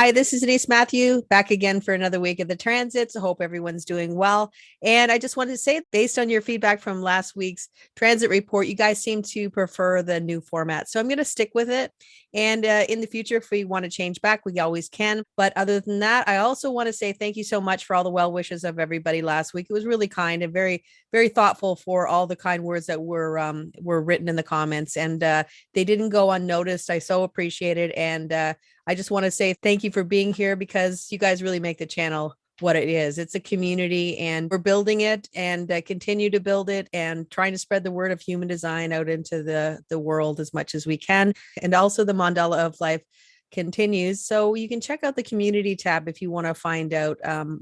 Hi, this is Denise Matthew back again for another week of the transits. I hope everyone's doing well. And I just wanted to say, based on your feedback from last week's transit report, you guys seem to prefer the new format. So I'm going to stick with it. And in the future, if we want to change back, we always can. But other than that, I also want to say thank you so much for all the well wishes of everybody last week. It was really kind and very, very thoughtful for all the kind words that were written in the comments. And they didn't go unnoticed. I so appreciate it. And I just want to say thank you for being here because you guys really make the channel what it is. It's a community and we're building it and continue to build it and trying to spread the word of human design out into the world as much as we can. And also the mandala of life continues. So you can check out the community tab if you want to find out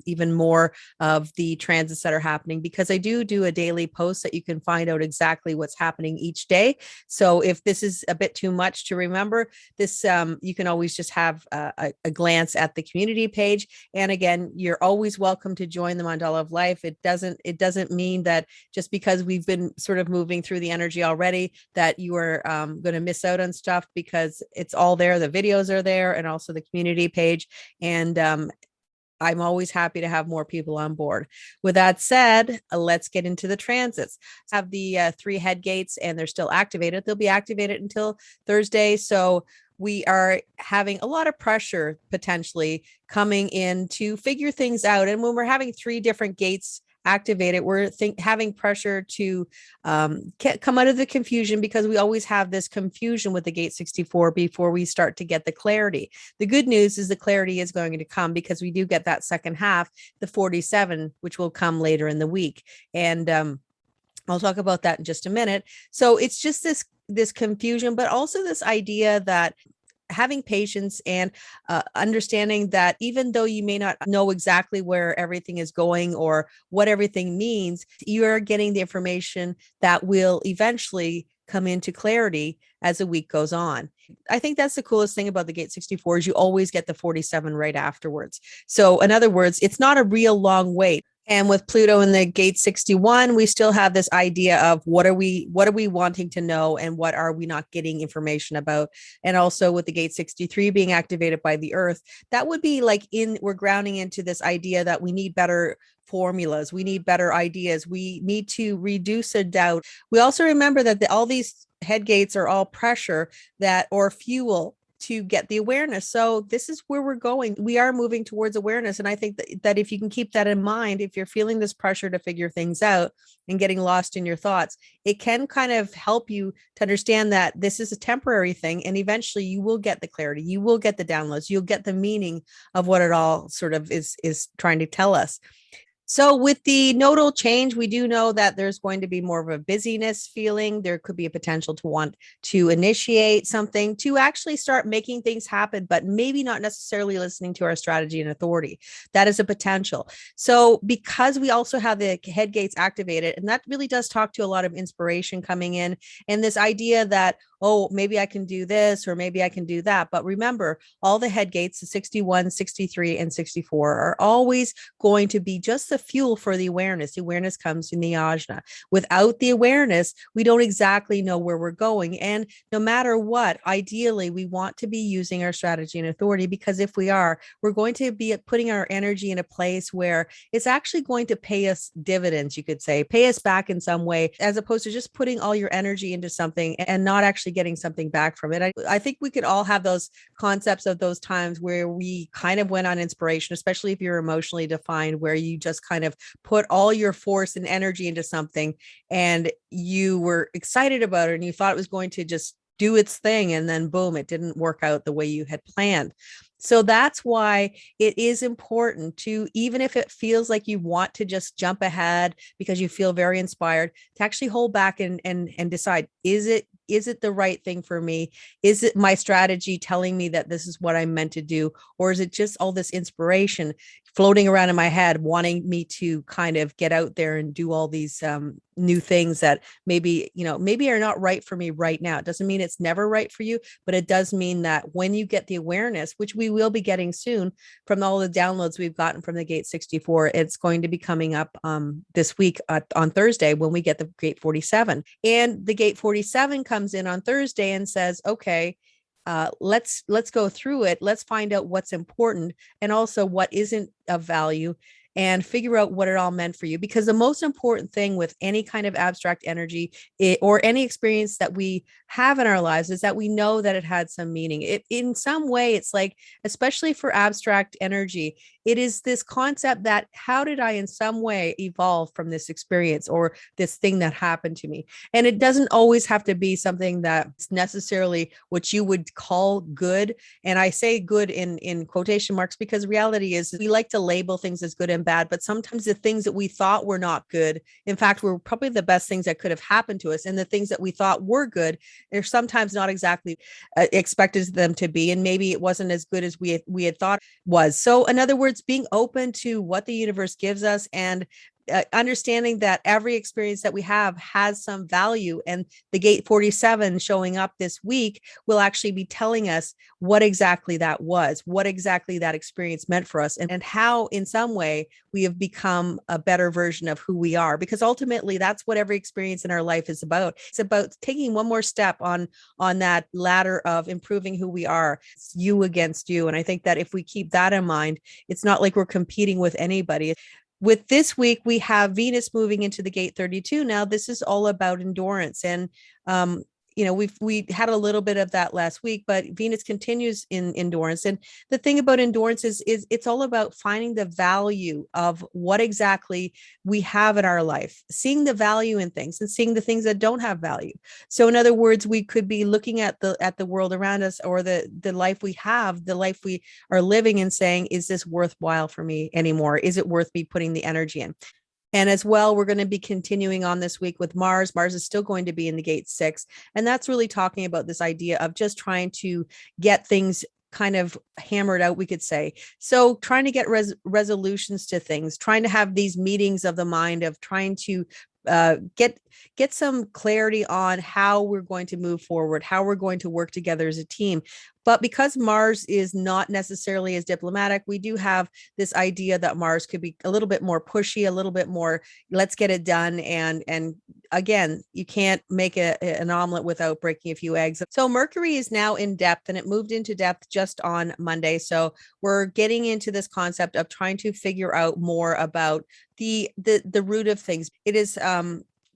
even more of the transits that are happening, because I do a daily post that you can find out exactly what's happening each day. So if this is a bit too much to remember, this you can always just have a glance at the community page. And again, you're always welcome to join the mandala of life. It doesn't mean that just because we've been sort of moving through the energy already that you are going to miss out on stuff, because it's all there. The videos are there and also the community page. And I'm always happy to have more people on board. With that said, let's get into the transits. I have the 3 head gates and they're still activated. They'll be activated until Thursday. So we are having a lot of pressure potentially coming in to figure things out. And when we're having 3 different gates activated, we're having pressure to come out of the confusion, because we always have this confusion with the gate 64 before we start to get the clarity. The good news is the clarity is going to come, because we do get that second half, the 47, which will come later in the week. And I'll talk about that in just a minute. So it's just this confusion, but also this idea that having patience and understanding that even though you may not know exactly where everything is going or what everything means, you are getting the information that will eventually come into clarity as the week goes on. I think that's the coolest thing about the gate 64 is you always get the 47 right afterwards. So in other words, it's not a real long wait. And with Pluto in the gate 61, we still have this idea of what are we wanting to know and what are we not getting information about. And also with the gate 63 being activated by the Earth, that would be like we're grounding into this idea that we need better formulas. We need better ideas. We need to reduce the doubt. We also remember that all these head gates are all pressure or fuel to get the awareness. So this is where we're going. We are moving towards awareness. And I think that if you can keep that in mind, if you're feeling this pressure to figure things out and getting lost in your thoughts, it can kind of help you to understand that this is a temporary thing. And eventually you will get the clarity. You will get the downloads. You'll get the meaning of what it all sort of is trying to tell us. So with the nodal change, we do know that there's going to be more of a busyness feeling. There could be a potential to want to initiate something, to actually start making things happen, but maybe not necessarily listening to our strategy and authority. That is a potential. So because we also have the head gates activated, and that really does talk to a lot of inspiration coming in, and this idea that, oh, maybe I can do this or maybe I can do that. But remember, all the head gates, the 61, 63, and 64 are always going to be just the fuel for the awareness. The awareness comes in the ajna. Without the awareness, we don't exactly know where we're going. And no matter what, ideally, we want to be using our strategy and authority, because if we are, we're going to be putting our energy in a place where it's actually going to pay us dividends, you could say, pay us back in some way, as opposed to just putting all your energy into something and not actually getting something back from it. I think we could all have those concepts of those times where we kind of went on inspiration, especially if you're emotionally defined, where you just kind of put all your force and energy into something and you were excited about it and you thought it was going to just do its thing. And then boom, it didn't work out the way you had planned. So that's why it is important to, even if it feels like you want to just jump ahead because you feel very inspired, to actually hold back and decide, is it the right thing for me? Is it my strategy telling me that this is what I'm meant to do? Or is it just all this inspiration floating around in my head, wanting me to kind of get out there and do all these new things that maybe are not right for me right now? It doesn't mean it's never right for you, but it does mean that when you get the awareness, which we will be getting soon from all the downloads we've gotten from the gate 64, it's going to be coming up this week on Thursday when we get the gate 47. And the gate 47 comes in on Thursday and says, okay, Let's go through it. Let's find out what's important and also what isn't of value, and figure out what it all meant for you. Because the most important thing with any kind of abstract energy, or any experience that we have in our lives, is that we know that it had some meaning. It in some way, it's like, especially for abstract energy, it is this concept that how did I in some way evolve from this experience or this thing that happened to me? And it doesn't always have to be something that's necessarily what you would call good. And I say good in quotation marks, because reality is we like to label things as good and bad, but sometimes the things that we thought were not good, in fact, were probably the best things that could have happened to us. And the things that we thought were good, they're sometimes not exactly expected them to be. And maybe it wasn't as good as we had thought was. So in other words, being open to what the universe gives us, and understanding that every experience that we have has some value. And the gate 47 showing up this week will actually be telling us what exactly that was, what exactly that experience meant for us, and how in some way we have become a better version of who we are. Because ultimately that's what every experience in our life is about. It's about taking one more step on that ladder of improving who we are. It's you against you. And I think that if we keep that in mind, it's not like we're competing with anybody. With this week, we have Venus moving into the gate 32. Now, this is all about endurance. And, we had a little bit of that last week, but Venus continues in endurance. And the thing about endurance is it's all about finding the value of what exactly we have in our life, seeing the value in things and seeing the things that don't have value. So in other words, we could be looking at the world around us, or the life we have, the life we are living, and saying, is this worthwhile for me anymore? Is it worth me putting the energy in? And as well, we're going to be continuing on this week with Mars. Mars is still going to be in the gate 6. And that's really talking about this idea of just trying to get things kind of hammered out, we could say. So trying to get resolutions to things, trying to have these meetings of the mind, of trying to get some clarity on how we're going to move forward, how we're going to work together as a team. But because Mars is not necessarily as diplomatic, we do have this idea that Mars could be a little bit more pushy, a little bit more, let's get it done. And again, you can't make an omelet without breaking a few eggs. So Mercury is now in depth, and it moved into depth just on Monday. So we're getting into this concept of trying to figure out more about the root of things. It is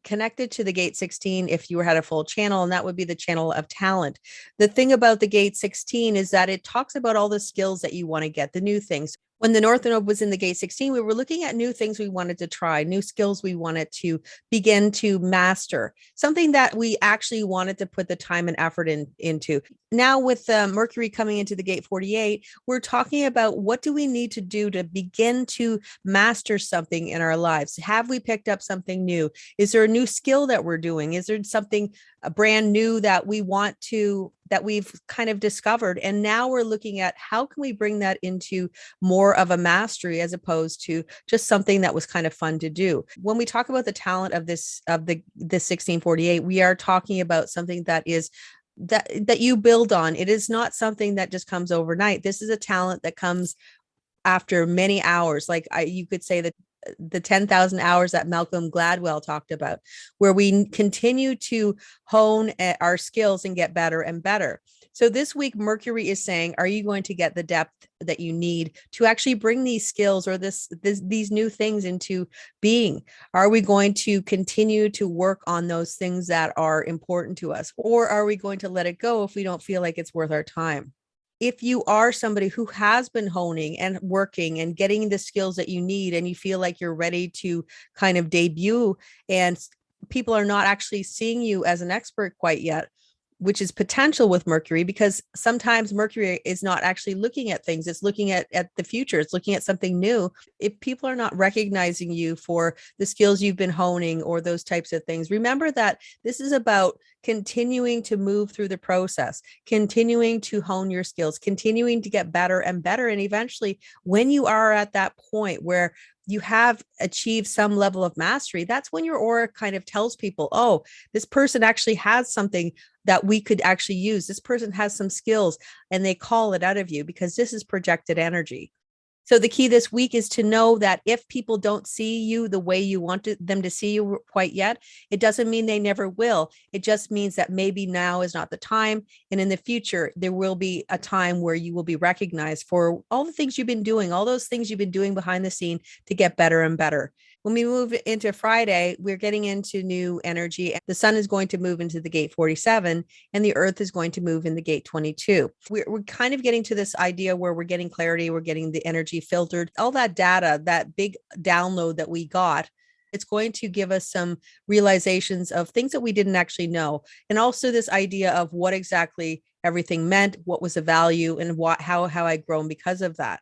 connected to the gate 16 if you had a full channel, and that would be the channel of talent. The thing about the gate 16 is that it talks about all the skills that you want to get, the new things. When the North Node was in the gate 16, we were looking at new things we wanted to try, new skills we wanted to begin to master, something that we actually wanted to put the time and effort into. Now with Mercury coming into the gate 48, we're talking about what do we need to do to begin to master something in our lives? Have we picked up something new? Is there a new skill that we're doing? Is there something brand new that we want to, that we've kind of discovered? And now we're looking at how can we bring that into more of a mastery, as opposed to just something that was kind of fun to do. When we talk about the talent of the 1648, we are talking about something that is that you build on. It is not something that just comes overnight. This is a talent that comes after many hours. Like you could say that the 10,000 hours that Malcolm Gladwell talked about, where we continue to hone our skills and get better and better. So this week, Mercury is saying, are you going to get the depth that you need to actually bring these skills or these new things into being? Are we going to continue to work on those things that are important to us? Or are we going to let it go if we don't feel like it's worth our time? If you are somebody who has been honing and working and getting the skills that you need, and you feel like you're ready to kind of debut, and people are not actually seeing you as an expert quite yet, which is potential with Mercury, because sometimes Mercury is not actually looking at things. It's looking at the future. It's looking at something new. If people are not recognizing you for the skills you've been honing or those types of things, remember that this is about continuing to move through the process, continuing to hone your skills, continuing to get better and better. And eventually, when you are at that point where you have achieved some level of mastery, that's when your aura kind of tells people, oh, this person actually has something that we could actually use. This person has some skills, and they call it out of you because this is projected energy. So the key this week is to know that if people don't see you the way you want them to see you quite yet, it doesn't mean they never will. It just means that maybe now is not the time. And in the future, there will be a time where you will be recognized for all the things you've been doing, all those things you've been doing behind the scene to get better and better. When we move into Friday, we're getting into new energy. The sun is going to move into the gate 47 and the earth is going to move in the gate 22. We're kind of getting to this idea where we're getting clarity, we're getting the energy filtered, all that data, that big download that we got. It's going to give us some realizations of things that we didn't actually know. And also this idea of what exactly everything meant, what was the value, and how I'd grown because of that.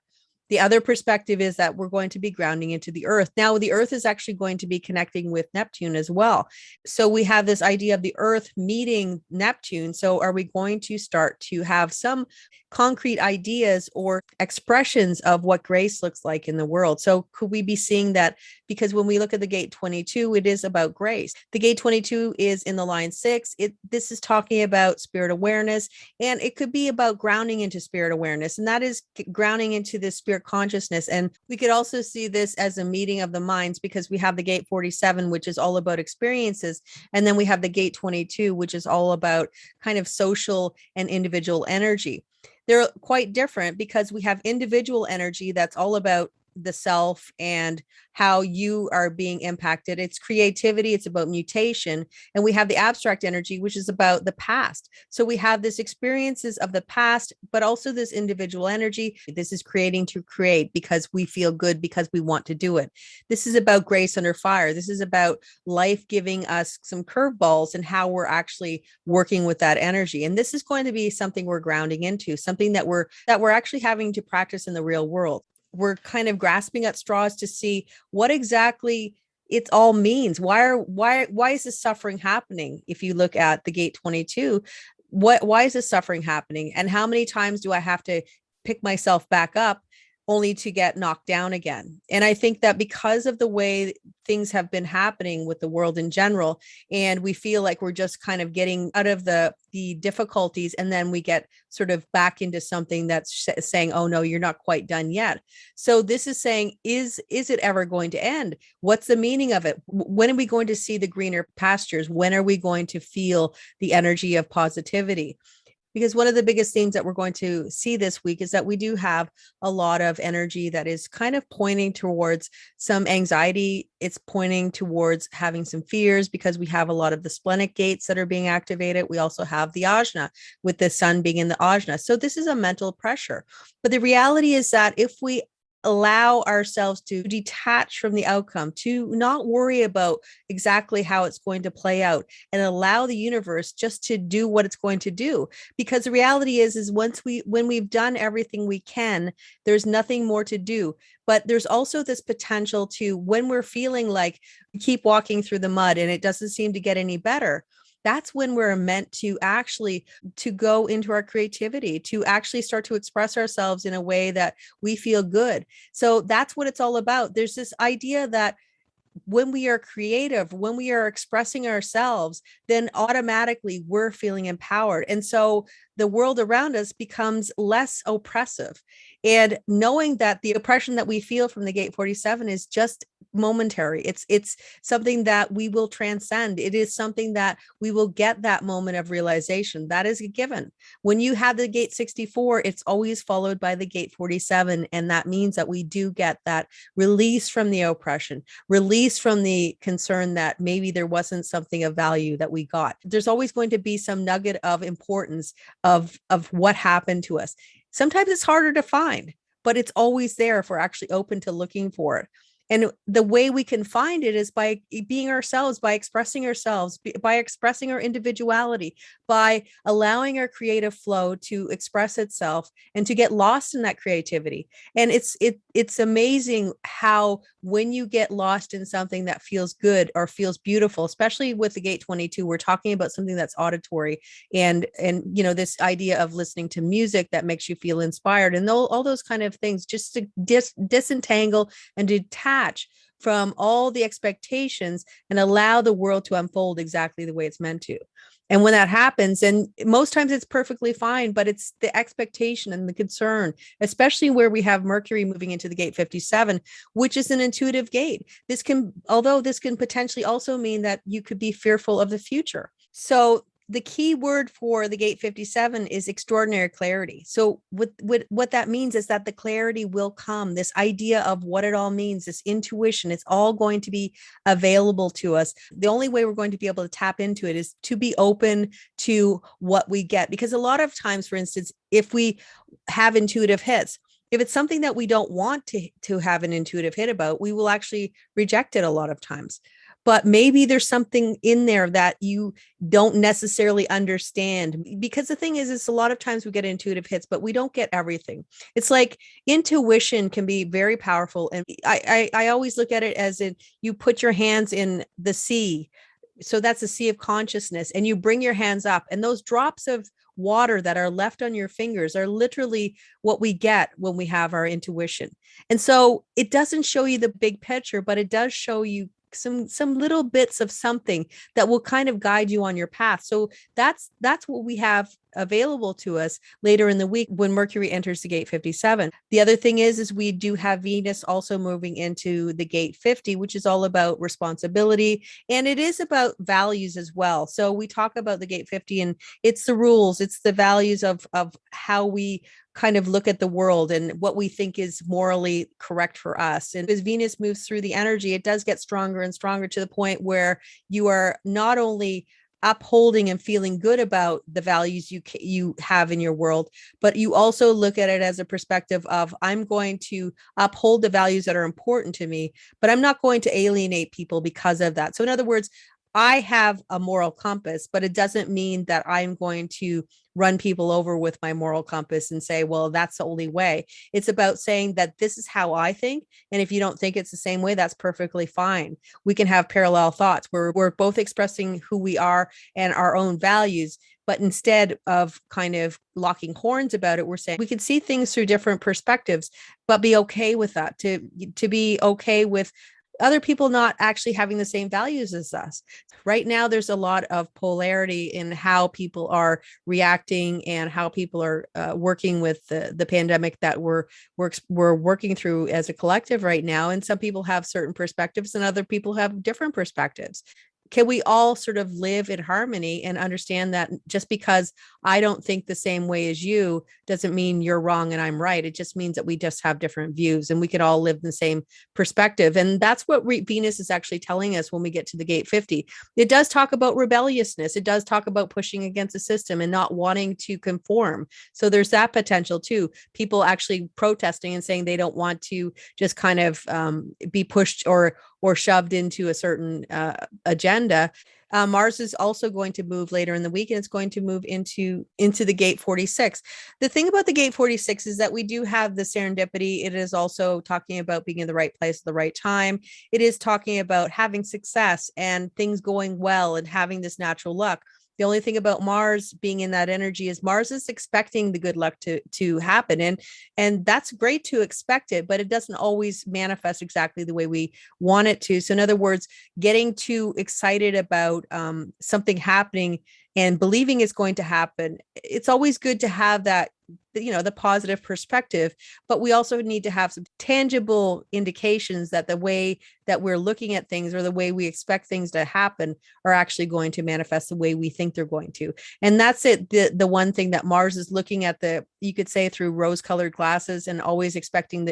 The other perspective is that we're going to be grounding into the earth. Now, the earth is actually going to be connecting with Neptune as well. So we have this idea of the earth meeting Neptune. So are we going to start to have some concrete ideas or expressions of what grace looks like in the world? So could we be seeing that? Because when we look at the gate 22, it is about grace. The gate 22 is in the line 6. This is talking about spirit awareness, and it could be about grounding into spirit awareness, and that is grounding into this spirit consciousness. And we could also see this as a meeting of the minds, because we have the gate 47, which is all about experiences, and then we have the gate 22, which is all about kind of social and individual energy. They're quite different because we have individual energy that's all about the self and how you are being impacted. It's creativity, it's about mutation. And we have the abstract energy, which is about the past. So we have this experiences of the past, but also this individual energy. This is creating to create because we feel good, because we want to do it. This is about grace under fire. This is about life giving us some curveballs and how we're actually working with that energy. And this is going to be something we're grounding into, something that we're actually having to practice in the real world. We're kind of grasping at straws to see what exactly it all means. Why is this suffering happening? If you look at the gate 22, why is this suffering happening? And how many times do I have to pick myself back up only to get knocked down again? And I think that because of the way things have been happening with the world in general, and we feel like we're just kind of getting out of the difficulties, and then we get sort of back into something that's saying, oh no, you're not quite done yet. So this is saying, is it ever going to end? What's the meaning of it? When are we going to see the greener pastures? When are we going to feel the energy of positivity? Because one of the biggest themes that we're going to see this week is that we do have a lot of energy that is kind of pointing towards some anxiety. It's pointing towards having some fears, because we have a lot of the splenic gates that are being activated. We also have the ajna, with the sun being in the ajna. So this is a mental pressure. But the reality is that if we allow ourselves to detach from the outcome, to not worry about exactly how it's going to play out, and allow the universe just to do what it's going to do. Because the reality is when we've done everything we can, there's nothing more to do. But there's also this potential to, when we're feeling like we keep walking through the mud and it doesn't seem to get any better, that's when we're meant to actually to go into our creativity, to actually start to express ourselves in a way that we feel good. So that's what it's all about. There's this idea that when we are creative, when we are expressing ourselves, then automatically we're feeling empowered. And so the world around us becomes less oppressive. And knowing that the oppression that we feel from the gate 47 is just momentary. It's something that we will transcend. It is something that we will get that moment of realization. That is a given. When you have the gate 64, it's always followed by the gate 47. And that means that we do get that release from the oppression, release from the concern that maybe there wasn't something of value that we got. There's always going to be some nugget of importance of what happened to us. Sometimes it's harder to find, but it's always there if we're actually open to looking for it. And the way we can find it is by being ourselves, by expressing ourselves, by expressing our individuality, by allowing our creative flow to express itself and to get lost in that creativity. And it's amazing how when you get lost in something that feels good or feels beautiful, especially with the gate 22, we're talking about something that's auditory and this idea of listening to music that makes you feel inspired, and all those kind of things, just to disentangle and detach from all the expectations and allow the world to unfold exactly the way it's meant to. And when that happens, and most times it's perfectly fine, but it's the expectation and the concern, especially where we have Mercury moving into the gate 57, which is an intuitive gate. Although this can potentially also mean that you could be fearful of the future. So the key word for the gate 57 is extraordinary clarity. So what that means is that the clarity will come, this idea of what it all means, this intuition, it's all going to be available to us. The only way we're going to be able to tap into it is to be open to what we get. Because a lot of times, for instance, if we have intuitive hits, if it's something that we don't want to have an intuitive hit about, we will actually reject it a lot of times. But maybe there's something in there that you don't necessarily understand. Because the thing is a lot of times we get intuitive hits, but we don't get everything. It's like intuition can be very powerful. And I always look at it as in you put your hands in the sea. So that's a sea of consciousness, and you bring your hands up, and those drops of water that are left on your fingers are literally what we get when we have our intuition. And so it doesn't show you the big picture, but it does show you some little bits of something that will kind of guide you on your path. So that's what we have available to us later in the week when Mercury enters the gate 57. The other thing is we do have Venus also moving into the gate 50, which is all about responsibility, and it is about values as well. So we talk about the gate 50, and it's the rules, it's the values of how we kind of look at the world and what we think is morally correct for us. And as Venus moves through the energy, it does get stronger and stronger to the point where you are not only upholding and feeling good about the values you have in your world, but you also look at it as a perspective of, I'm going to uphold the values that are important to me, but I'm not going to alienate people because of that. So in other words, I have a moral compass, but it doesn't mean that I'm going to run people over with my moral compass and say, well, that's the only way. It's about saying that this is how I think. And if you don't think it's the same way, that's perfectly fine. We can have parallel thoughts where we're both expressing who we are and our own values. But instead of kind of locking horns about it, we're saying we can see things through different perspectives, but be okay with that, to be okay with other people not actually having the same values as us. Right now, there's a lot of polarity in how people are reacting and how people are working with the pandemic that we're working through as a collective right now. And some people have certain perspectives and other people have different perspectives. Can we all sort of live in harmony and understand that just because I don't think the same way as you doesn't mean you're wrong and I'm right. It just means that we just have different views and we could all live in the same perspective. And that's what Venus is actually telling us when we get to the gate 50. It does talk about rebelliousness. It does talk about pushing against the system and not wanting to conform. So there's that potential too. People actually protesting and saying they don't want to just kind of be pushed or shoved into a certain agenda. Mars is also going to move later in the week, and it's going to move into the gate 46. The thing about the gate 46 is that we do have the serendipity. It is also talking about being in the right place at the right time. It is talking about having success and things going well and having this natural luck. The only thing about Mars being in that energy is Mars is expecting the good luck to happen. And that's great to expect it, but it doesn't always manifest exactly the way we want it to. So in other words, getting too excited about something happening and believing it's going to happen, it's always good to have that, the positive perspective, but we also need to have some tangible indications that the way that we're looking at things or the way we expect things to happen are actually going to manifest the way we think they're going to. And that's it. The one thing that Mars is looking at, you could say, through rose-colored glasses and always expecting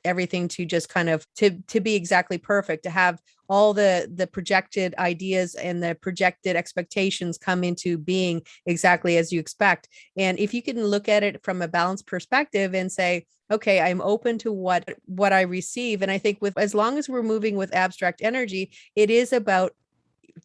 everything to just kind of to be exactly perfect, to have all the projected ideas and the projected expectations come into being exactly as you expect. And if you can look at it from a balanced perspective and say, okay, I'm open to what I receive. And I think as long as we're moving with abstract energy, it is about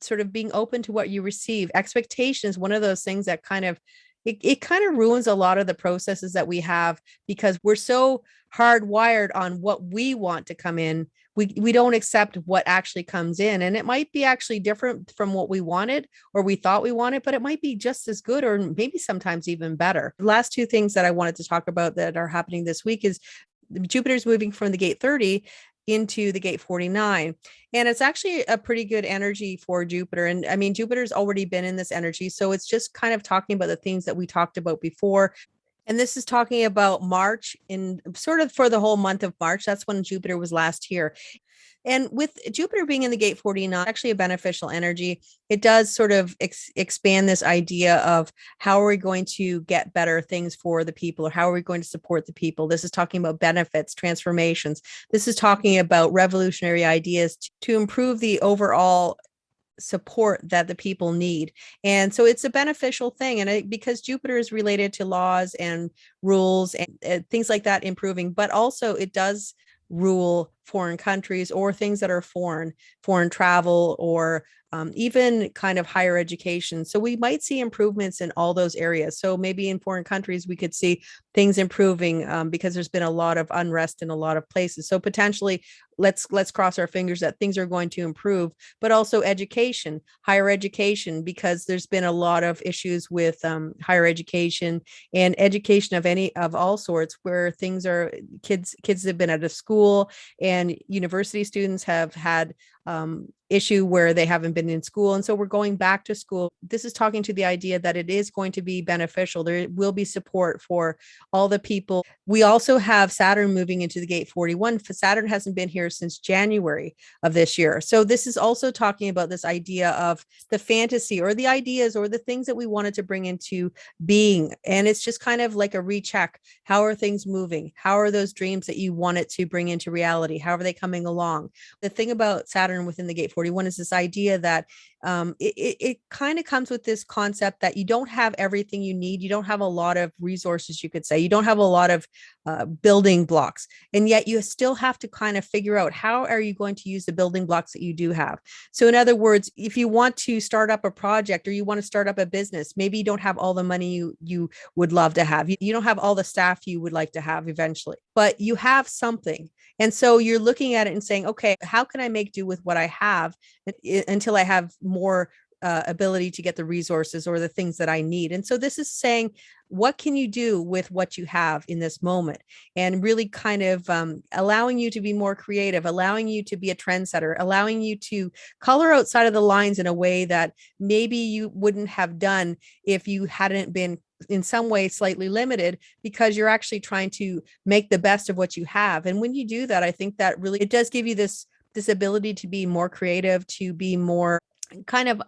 sort of being open to what you receive. Expectation is one of those things that kind of it kind of ruins a lot of the processes that we have because we're so hardwired on what we want to come in. We don't accept what actually comes in, and it might be actually different from what we wanted or we thought we wanted, but it might be just as good or maybe sometimes even better. The last two things that I wanted to talk about that are happening this week is Jupiter's moving from the gate 30 into the gate 49. And it's actually a pretty good energy for Jupiter. And I mean, Jupiter's already been in this energy. So it's just kind of talking about the things that we talked about before. And this is talking about March, in sort of for the whole month of March. That's when Jupiter was last here. And with Jupiter being in the gate 49, actually a beneficial energy, it does sort of expand this idea of how are we going to get better things for the people, or how are we going to support the people. This is talking about benefits, transformations. This is talking about revolutionary ideas to improve the overall support that the people need. And so it's a beneficial thing. And because Jupiter is related to laws and rules and things like that improving, but also it does rule foreign countries or things that are foreign travel, or even kind of higher education. So we might see improvements in all those areas. So maybe in foreign countries, we could see things improving because there's been a lot of unrest in a lot of places. So potentially, let's cross our fingers that things are going to improve, but also education, higher education, because there's been a lot of issues with higher education and education of all sorts, where things are kids have been out of school, and university students have had issue where they haven't been in school. And so we're going back to school. This is talking to the idea that it is going to be beneficial. There will be support for all the people. We also have Saturn moving into the gate 41. Saturn hasn't been here since January of this year. So this is also talking about this idea of the fantasy, or the ideas, or the things that we wanted to bring into being. And it's just kind of like a recheck. How are things moving? How are those dreams that you wanted to bring into reality? How are they coming along? The thing about Saturn within the gate 41 is this idea that it kind of comes with this concept that you don't have everything you need. You don't have a lot of resources, you could say. You don't have a lot of building blocks. And yet you still have to kind of figure out, how are you going to use the building blocks that you do have? So in other words, if you want to start up a project, or you want to start up a business, maybe you don't have all the money you would love to have. You don't have all the staff you would like to have eventually, but you have something. And so you're looking at it and saying, okay, how can I make do with what I have until I have more ability to get the resources or the things that I need? And so this is saying, what can you do with what you have in this moment? And really kind of allowing you to be more creative, allowing you to be a trendsetter, allowing you to color outside of the lines in a way that maybe you wouldn't have done if you hadn't been in some way slightly limited, because you're actually trying to make the best of what you have. And when you do that, I think that really, it does give you this ability to be more creative, to be more kind of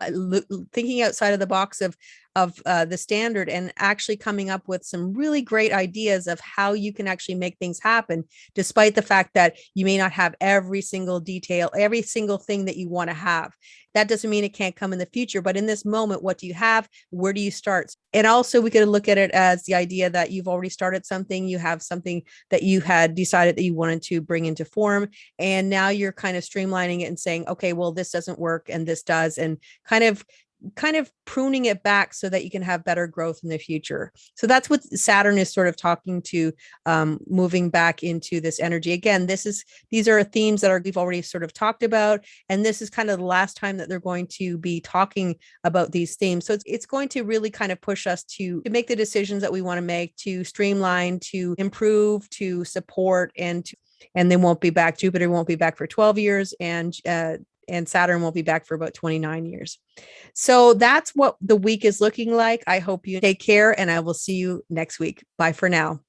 thinking outside of the box of the standard, and actually coming up with some really great ideas of how you can actually make things happen, despite the fact that you may not have every single detail, every single thing that you want to have. That doesn't mean it can't come in the future, but in this moment, what do you have? Where do you start? And also we could look at it as the idea that you've already started something, you have something that you had decided that you wanted to bring into form, and now you're kind of streamlining it and saying, okay, well, this doesn't work and this does, and kind of pruning it back so that you can have better growth in the future. So that's what Saturn is sort of talking to, moving back into this energy. Again, these are themes that we've already sort of talked about, and this is kind of the last time that they're going to be talking about these themes. So it's going to really kind of push us to make the decisions that we want to make, to streamline, to improve, to support, and they won't be back. Jupiter won't be back for 12 years, and Saturn won't be back for about 29 years. So that's what the week is looking like. I hope you take care, and I will see you next week. Bye for now.